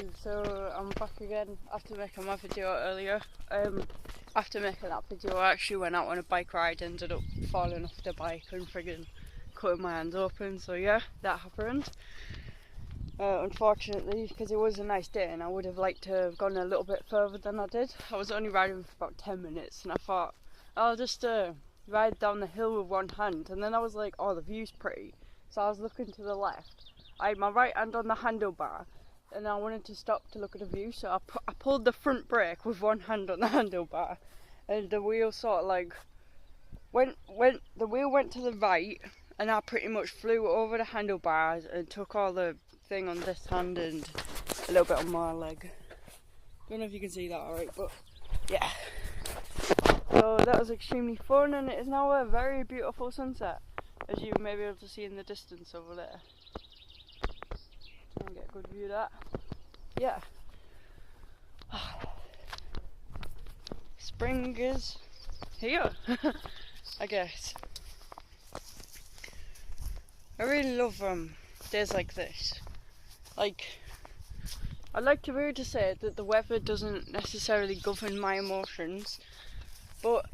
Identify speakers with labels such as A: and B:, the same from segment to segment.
A: So I'm back again after making my video earlier. After making that video I actually went out on a bike ride, ended up falling off the bike and friggin' cutting my hands open, so yeah, that happened. Unfortunately, because it was a nice day and I would have liked to have gone a little bit further than I did. I was only riding for about 10 minutes and I thought I'll just ride down the hill with one hand, and then I was like, oh, the view's pretty, so I was looking to the left. I had my right hand on the handlebar and I wanted to stop to look at the view, so I pulled the front brake with one hand on the handlebar, and the wheel sort of like went the wheel went to the right, and I pretty much flew over the handlebars and took all the thing on this hand and a little bit on my leg. Don't know if you can see that alright, but yeah. So that was extremely fun, and it is now a very beautiful sunset, as you may be able to see in the distance over there. Try and get a good view of that. Yeah. Spring is here, I guess. I really love days like this. Like, I'd like to be able to say that the weather doesn't necessarily govern my emotions, but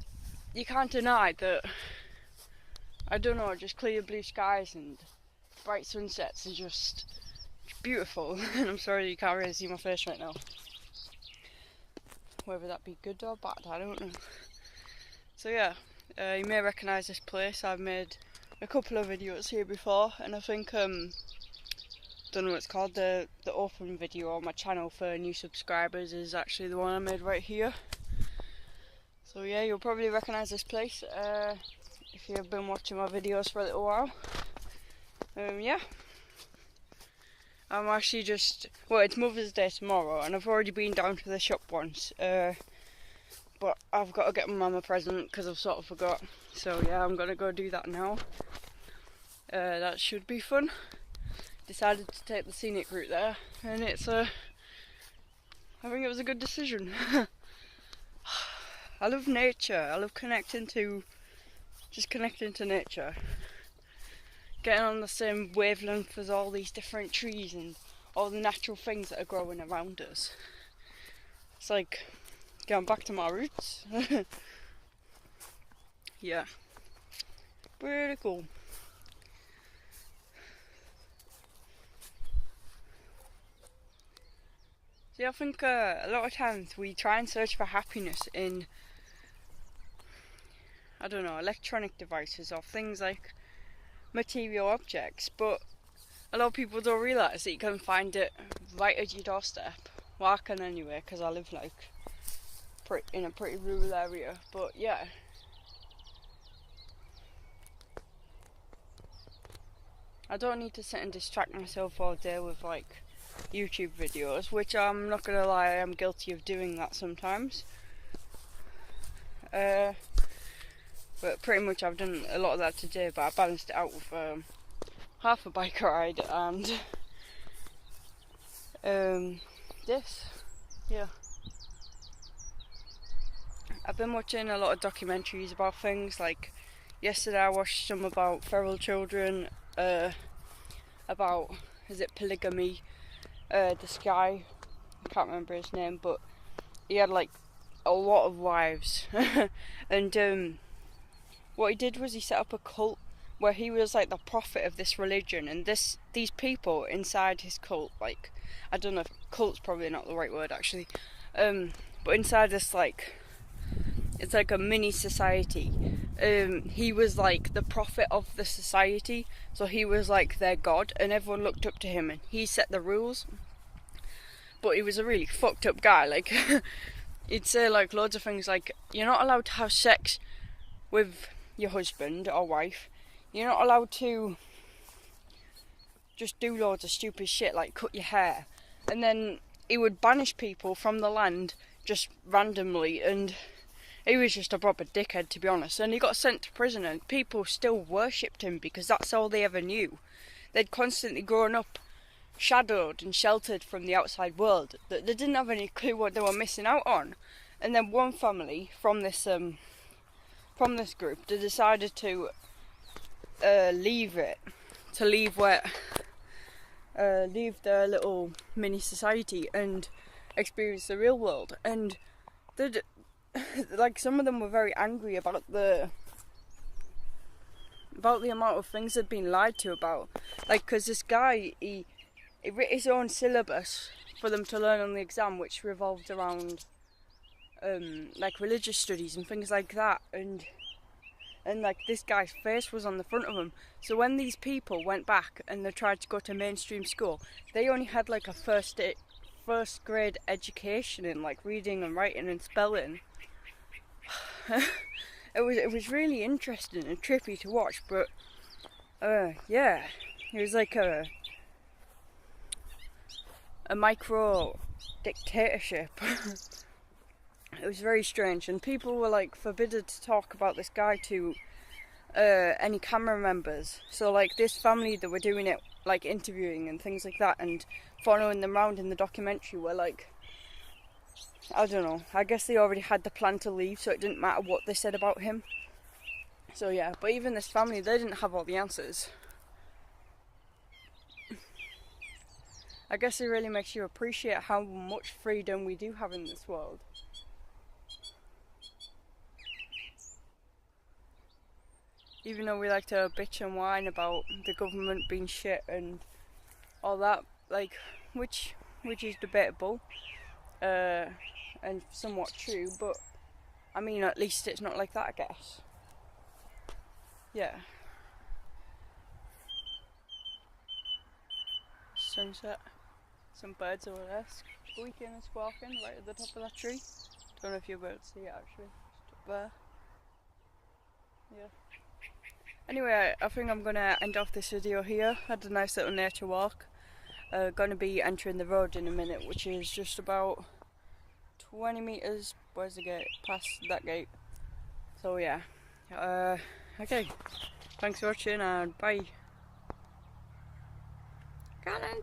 A: you can't deny that, I don't know, just clear blue skies and bright sunsets are just beautiful. And I'm sorry you can't really see my face right now. Whether that be good or bad, I don't know. So yeah, you may recognise this place. I've made a couple of videos here before, and I think don't know what it's called, the open video on my channel for new subscribers is actually the one I made right here. So yeah, you'll probably recognise this place if you've been watching my videos for a little while. Yeah, I'm actually well, it's Mother's Day tomorrow and I've already been down to the shop once, but I've got to get my mum a present because I've sort of forgot. So yeah, I'm gonna go do that now. That should be fun. Decided to take the scenic route there, and I think it was a good decision. I love nature. I love connecting to nature. Getting on the same wavelength as all these different trees and all the natural things that are growing around us. It's like going back to my roots. Yeah. Pretty cool. See, I think a lot of times we try and search for happiness in, I don't know, electronic devices or things like material objects, but a lot of people don't realise that you can find it right at your doorstep. Well, I can anyway, because I live like in a pretty rural area, but yeah. I don't need to sit and distract myself all day with like YouTube videos, which I'm not gonna lie, I am guilty of doing that sometimes. But pretty much I've done a lot of that today, but I balanced it out with half a bike ride and this. Yeah. I've been watching a lot of documentaries about things. Like yesterday I watched some about feral children, about, is it polygamy? This guy, I can't remember his name, but he had like a lot of wives. And what he did was he set up a cult where he was like the prophet of this religion, and these people inside his cult, like, I don't know if cult's probably not the right word actually, but inside this, like, it's like a mini society. He was like the prophet of the society, so he was like their god, and everyone looked up to him, and he set the rules. But he was a really fucked up guy. Like, he'd say like loads of things like, you're not allowed to have sex with your husband or wife. You're not allowed to just do loads of stupid shit like cut your hair. And then he would banish people from the land just randomly, and he was just a proper dickhead, to be honest. And he got sent to prison, and people still worshipped him because that's all they ever knew. They'd constantly grown up shadowed and sheltered from the outside world, that they didn't have any clue what they were missing out on. And then one family from this group, they decided to leave where leave their little mini society and experience the real world. And like, some of them were very angry about the amount of things they'd been lied to about. Like, because this guy, he wrote his own syllabus for them to learn on the exam, which revolved around like religious studies and things like that, and like this guy's face was on the front of them. So when these people went back and they tried to go to mainstream school, they only had like a first grade education in like reading and writing and spelling. It was really interesting and trippy to watch, but yeah, it was like a micro dictatorship. It was very strange, and people were like forbidden to talk about this guy to any camera members. So like this family that were doing it, like interviewing and things like that, and following them around in the documentary, were like, I don't know, I guess they already had the plan to leave, so it didn't matter what they said about him. So yeah, but even this family, they didn't have all the answers. I guess it really makes you appreciate how much freedom we do have in this world. Even though we like to bitch and whine about the government being shit and all that, like, which is debatable, and somewhat true, but I mean, at least it's not like that, I guess. Yeah. Sunset. Some birds over there squeaking and squawking right at the top of that tree. Don't know if you'll be able to see it actually. Just up there. Yeah. Anyway, I think I'm gonna end off this video here. Had a nice little nature walk. Gonna be entering the road in a minute, which is just about 20 metres. Where's the gate? Past that gate. So yeah. Okay. Thanks for watching and bye. Garland.